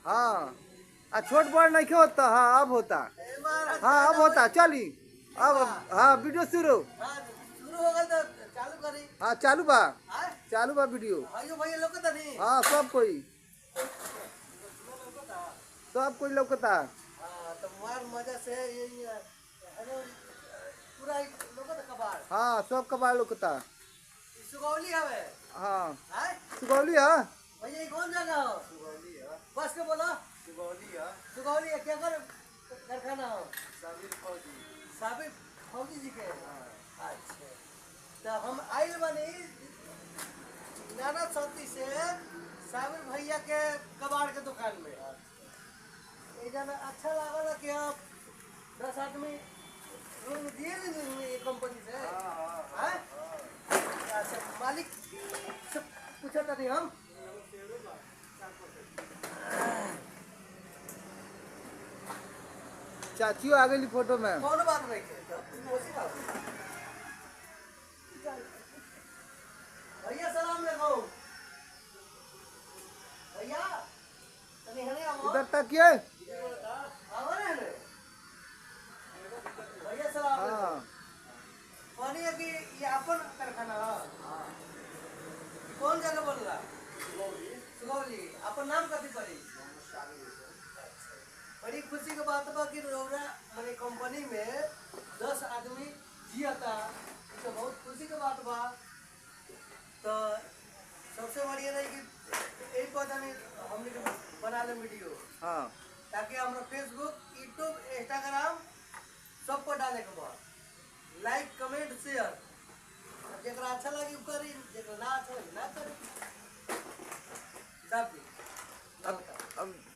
हाँ छोट बड़ नहीं होता। हाँ अब होता। हाँ अब होता चली अब। हाँ वीडियो शुरू। शुरू हो गया तो चालू करी। हाँ चालू बा वीडियो। भैया लोग तो नहीं। हाँ सब कोई लौकता। हाँ तो मार मजा से ये पूरा लोग तो कबाड़। हाँ सब कबाड़ लौकता। सुगौली हवे। हाँ हैं? सुगौली है। भैया ये कौन जगह हो? सुगौली है। बस के बोला? सुगौली है क्या कर कारखाना हो? साबिर फौजी जी के। अच्छा तो हम आइल बनी नाना सती से साबिर भैया के कबाड़ के दुकान में। ये जाना अच्छा लागल कि आप 10 आदमी रूम दिए नहीं कंपनी से। हैं? अच्छा मालिक से पूछा था नहीं हम। चाचियो आ गई फोटो में। कौन बात नहीं के भैया सलाम लगाओ। भैया तनी हने आओ। इधर तक ये। आओ रे हने। भैया सलाम लगाओ। हाँ पानी है कि ये अपन कारखाना है। कौन जगह बोल रहा? सुगौली। अपन नाम कथी पड़ी? बड़ी खुशी की बात बा कि रौरा माने कंपनी में 10 आदमी जियता। तो बहुत खुशी की बात बा। तो सबसे बढ़िया रही कि एक बात हमने बना ले वीडियो। हाँ ताकि हमारा फेसबुक यूट्यूब इंस्टाग्राम सब पर डाले के बा। लाइक कमेंट शेयर जरा अच्छा लगी करी जरा ना अच्छा लगी ना करी। अब